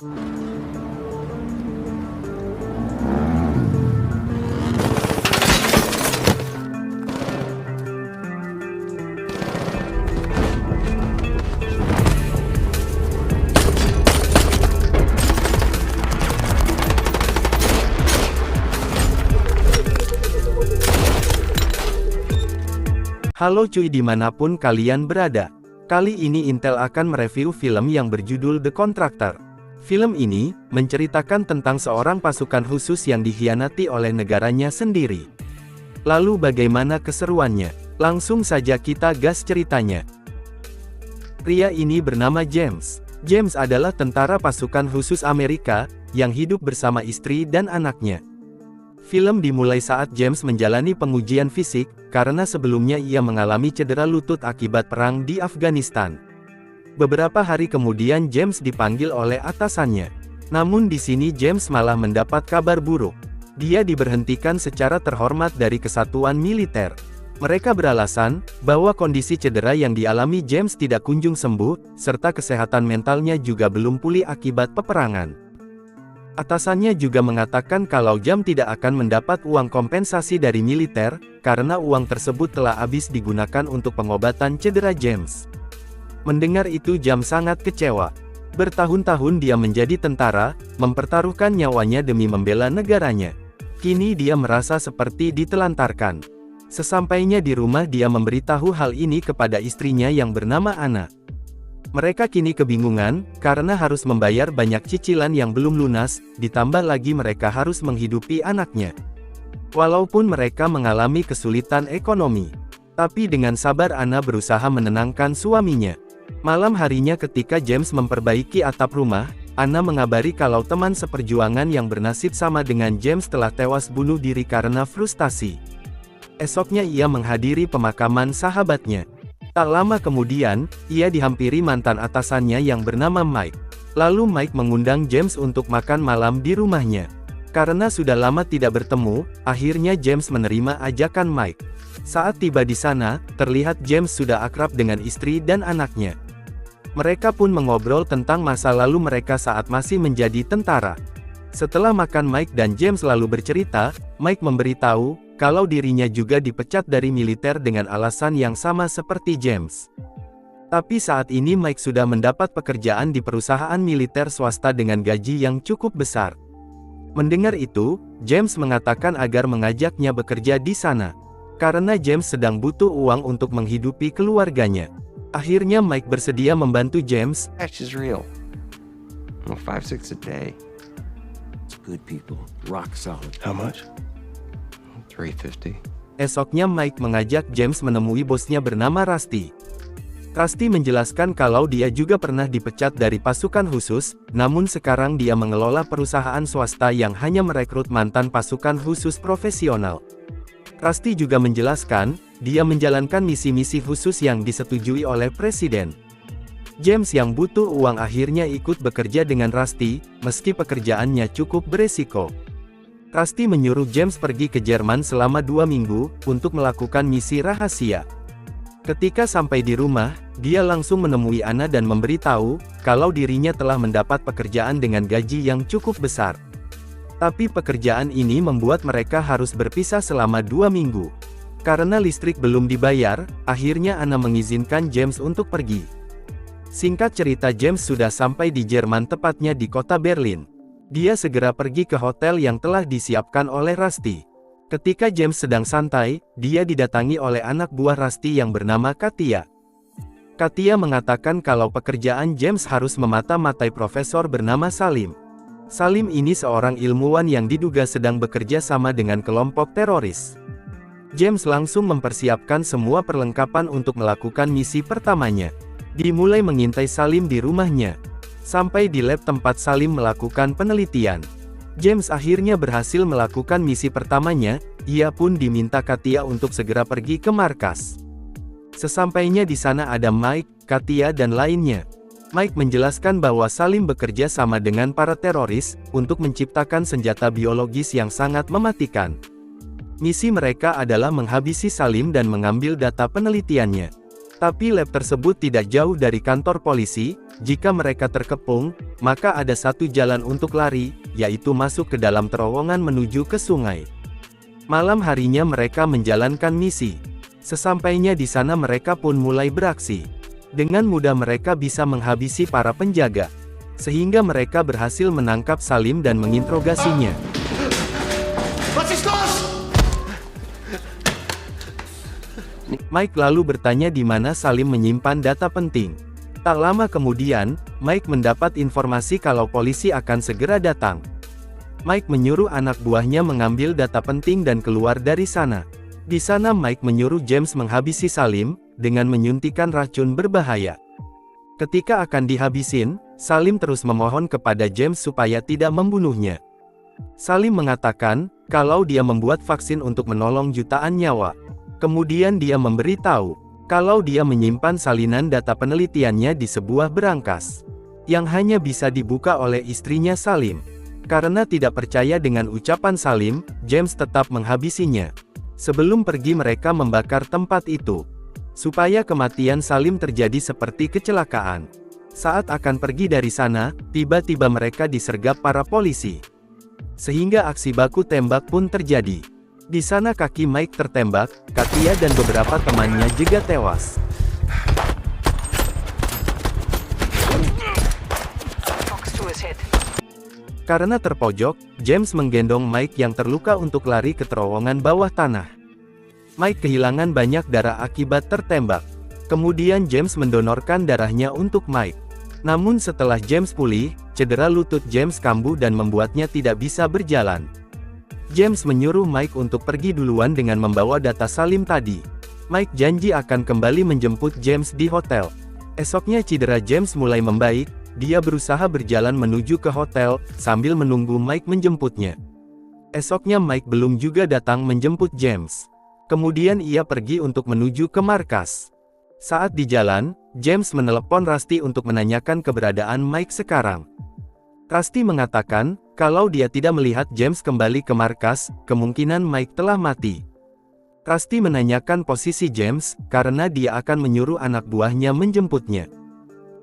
Halo cuy dimanapun kalian berada. Kali ini Intel akan mereview film yang berjudul The Contractor. Film ini menceritakan tentang seorang pasukan khusus yang dikhianati oleh negaranya sendiri. Lalu bagaimana keseruannya? Langsung saja kita gas ceritanya. Pria ini bernama James. James adalah tentara pasukan khusus Amerika yang hidup bersama istri dan anaknya. Film dimulai saat James menjalani pengujian fisik, karena sebelumnya ia mengalami cedera lutut akibat perang di Afghanistan. Beberapa hari kemudian James dipanggil oleh atasannya. Namun di sini James malah mendapat kabar buruk. Dia diberhentikan secara terhormat dari kesatuan militer. Mereka beralasan bahwa kondisi cedera yang dialami James tidak kunjung sembuh, serta kesehatan mentalnya juga belum pulih akibat peperangan. Atasannya juga mengatakan kalau James tidak akan mendapat uang kompensasi dari militer, karena uang tersebut telah habis digunakan untuk pengobatan cedera James. Mendengar itu James sangat kecewa. Bertahun-tahun dia menjadi tentara, mempertaruhkan nyawanya demi membela negaranya. Kini dia merasa seperti ditelantarkan. Sesampainya di rumah dia memberitahu hal ini kepada istrinya yang bernama Anna. Mereka kini kebingungan, karena harus membayar banyak cicilan yang belum lunas, ditambah lagi mereka harus menghidupi anaknya. Walaupun mereka mengalami kesulitan ekonomi, tapi dengan sabar Anna berusaha menenangkan suaminya. Malam harinya ketika James memperbaiki atap rumah, Anna mengabari kalau teman seperjuangan yang bernasib sama dengan James telah tewas bunuh diri karena frustasi. Esoknya ia menghadiri pemakaman sahabatnya. Tak lama kemudian, ia dihampiri mantan atasannya yang bernama Mike. Lalu Mike mengundang James untuk makan malam di rumahnya. Karena sudah lama tidak bertemu, akhirnya James menerima ajakan Mike. Saat tiba di sana, terlihat James sudah akrab dengan istri dan anaknya. Mereka pun mengobrol tentang masa lalu mereka saat masih menjadi tentara. Setelah makan Mike dan James lalu bercerita, Mike memberitahu kalau dirinya juga dipecat dari militer dengan alasan yang sama seperti James. Tapi saat ini Mike sudah mendapat pekerjaan di perusahaan militer swasta dengan gaji yang cukup besar. Mendengar itu, James mengatakan agar mengajaknya bekerja di sana. Karena James sedang butuh uang untuk menghidupi keluarganya. Akhirnya Mike bersedia membantu James. Cash is real. 5-6 a day. It's good people. Rock solid. How much? 350. Esoknya Mike mengajak James menemui bosnya bernama Rusty. Rusty menjelaskan kalau dia juga pernah dipecat dari pasukan khusus, namun sekarang dia mengelola perusahaan swasta yang hanya merekrut mantan pasukan khusus profesional. Rusty juga menjelaskan, dia menjalankan misi-misi khusus yang disetujui oleh Presiden. James yang butuh uang akhirnya ikut bekerja dengan Rusty, meski pekerjaannya cukup beresiko. Rusty menyuruh James pergi ke Jerman selama 2 minggu, untuk melakukan misi rahasia. Ketika sampai di rumah, dia langsung menemui Anna dan memberitahu, kalau dirinya telah mendapat pekerjaan dengan gaji yang cukup besar. Tapi pekerjaan ini membuat mereka harus berpisah selama 2 minggu. Karena listrik belum dibayar, akhirnya Anna mengizinkan James untuk pergi. Singkat cerita James sudah sampai di Jerman tepatnya di kota Berlin. Dia segera pergi ke hotel yang telah disiapkan oleh Rusty. Ketika James sedang santai, dia didatangi oleh anak buah Rusty yang bernama Katia. Katia mengatakan kalau pekerjaan James harus memata-matai profesor bernama Salim. Salim ini seorang ilmuwan yang diduga sedang bekerja sama dengan kelompok teroris. James langsung mempersiapkan semua perlengkapan untuk melakukan misi pertamanya. Dimulai mengintai Salim di rumahnya. Sampai di lab tempat Salim melakukan penelitian. James akhirnya berhasil melakukan misi pertamanya, ia pun diminta Katia untuk segera pergi ke markas. Sesampainya di sana ada Mike, Katia dan lainnya. Mike menjelaskan bahwa Salim bekerja sama dengan para teroris, untuk menciptakan senjata biologis yang sangat mematikan. Misi mereka adalah menghabisi Salim dan mengambil data penelitiannya. Tapi lab tersebut tidak jauh dari kantor polisi, jika mereka terkepung, maka ada satu jalan untuk lari, yaitu masuk ke dalam terowongan menuju ke sungai. Malam harinya mereka menjalankan misi. Sesampainya di sana mereka pun mulai beraksi. Dengan mudah mereka bisa menghabisi para penjaga. Sehingga mereka berhasil menangkap Salim dan menginterogasinya. Mike lalu bertanya di mana Salim menyimpan data penting. Tak lama kemudian, Mike mendapat informasi kalau polisi akan segera datang. Mike menyuruh anak buahnya mengambil data penting dan keluar dari sana. Di sana Mike menyuruh James menghabisi Salim, dengan menyuntikkan racun berbahaya. Ketika akan dihabisin, Salim terus memohon kepada James supaya tidak membunuhnya. Salim mengatakan, kalau dia membuat vaksin untuk menolong jutaan nyawa. Kemudian dia memberitahu, kalau dia menyimpan salinan data penelitiannya di sebuah berangkas, yang hanya bisa dibuka oleh istrinya Salim. Karena tidak percaya dengan ucapan Salim, James tetap menghabisinya. Sebelum pergi mereka membakar tempat itu, supaya kematian Salim terjadi seperti kecelakaan. Saat akan pergi dari sana, tiba-tiba mereka disergap para polisi. Sehingga aksi baku tembak pun terjadi. Di sana kaki Mike tertembak, Katia dan beberapa temannya juga tewas. Karena terpojok, James menggendong Mike yang terluka untuk lari ke terowongan bawah tanah. Mike kehilangan banyak darah akibat tertembak. Kemudian James mendonorkan darahnya untuk Mike. Namun setelah James pulih, cedera lutut James kambuh dan membuatnya tidak bisa berjalan. James menyuruh Mike untuk pergi duluan dengan membawa data Salim tadi. Mike janji akan kembali menjemput James di hotel. Esoknya cedera James mulai membaik. Dia berusaha berjalan menuju ke hotel, sambil menunggu Mike menjemputnya. Esoknya Mike belum juga datang menjemput James. Kemudian ia pergi untuk menuju ke markas. Saat di jalan, James menelepon Rusty untuk menanyakan keberadaan Mike sekarang. Rusty mengatakan, kalau dia tidak melihat James kembali ke markas, kemungkinan Mike telah mati. Rusty menanyakan posisi James, karena dia akan menyuruh anak buahnya menjemputnya.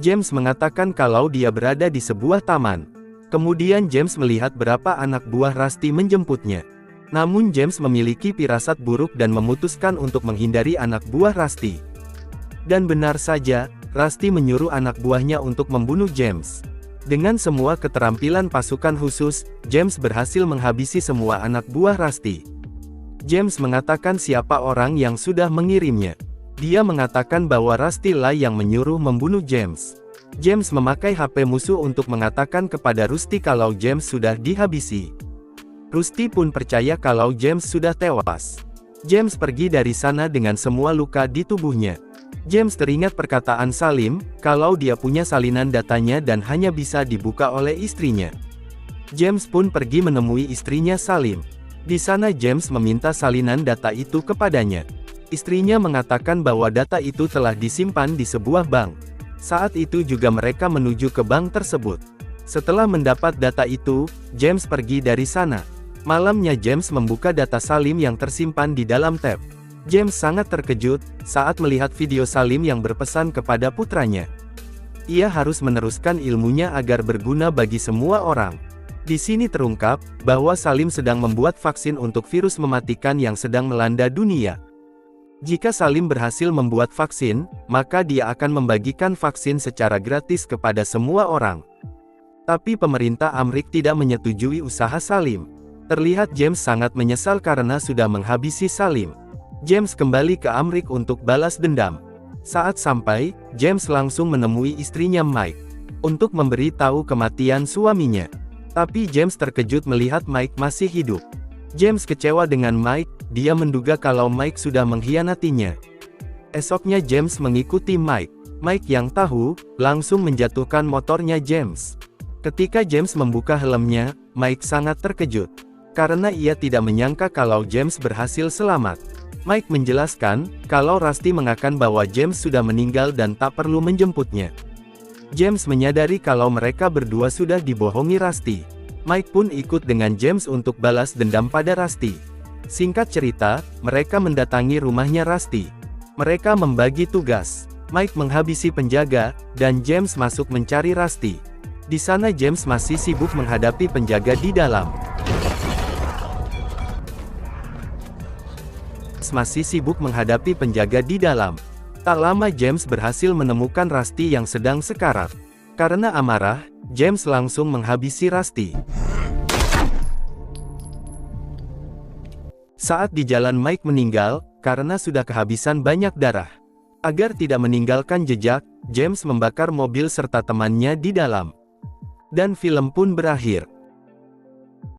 James mengatakan kalau dia berada di sebuah taman. Kemudian James melihat berapa anak buah Rusty menjemputnya. Namun James memiliki firasat buruk dan memutuskan untuk menghindari anak buah Rusty. Dan benar saja, Rusty menyuruh anak buahnya untuk membunuh James. Dengan semua keterampilan pasukan khusus, James berhasil menghabisi semua anak buah Rusty. James mengatakan siapa orang yang sudah mengirimnya. Dia mengatakan bahwa Rusty lah yang menyuruh membunuh James. James memakai HP musuh untuk mengatakan kepada Rusty kalau James sudah dihabisi. Rusty pun percaya kalau James sudah tewas. James pergi dari sana dengan semua luka di tubuhnya. James teringat perkataan Salim, kalau dia punya salinan datanya dan hanya bisa dibuka oleh istrinya. James pun pergi menemui istrinya Salim. Di sana James meminta salinan data itu kepadanya. Istrinya mengatakan bahwa data itu telah disimpan di sebuah bank. Saat itu juga mereka menuju ke bank tersebut. Setelah mendapat data itu, James pergi dari sana. Malamnya James membuka data Salim yang tersimpan di dalam tab. James sangat terkejut saat melihat video Salim yang berpesan kepada putranya. Ia harus meneruskan ilmunya agar berguna bagi semua orang. Di sini terungkap bahwa Salim sedang membuat vaksin untuk virus mematikan yang sedang melanda dunia. Jika Salim berhasil membuat vaksin, maka dia akan membagikan vaksin secara gratis kepada semua orang. Tapi pemerintah Amrik tidak menyetujui usaha Salim. Terlihat James sangat menyesal karena sudah menghabisi Salim. James kembali ke Amrik untuk balas dendam. Saat sampai, James langsung menemui istrinya Mike untuk memberi tahu kematian suaminya. Tapi James terkejut melihat Mike masih hidup. James kecewa dengan Mike, dia menduga kalau Mike sudah mengkhianatinya. Esoknya James mengikuti Mike. Mike yang tahu, langsung menjatuhkan motornya James. Ketika James membuka helmnya, Mike sangat terkejut. Karena ia tidak menyangka kalau James berhasil selamat. Mike menjelaskan, kalau Rusty mengakan bahwa James sudah meninggal dan tak perlu menjemputnya. James menyadari kalau mereka berdua sudah dibohongi Rusty. Mike pun ikut dengan James untuk balas dendam pada Rusty. Singkat cerita, mereka mendatangi rumahnya Rusty. Mereka membagi tugas. Mike menghabisi penjaga, dan James masuk mencari Rusty. Di sana James masih sibuk menghadapi penjaga di dalam. Tak lama James berhasil menemukan Rusty yang sedang sekarat. Karena amarah, James langsung menghabisi Rusty. Saat di jalan Mike meninggal, karena sudah kehabisan banyak darah. Agar tidak meninggalkan jejak, James membakar mobil serta temannya di dalam. Dan film pun berakhir.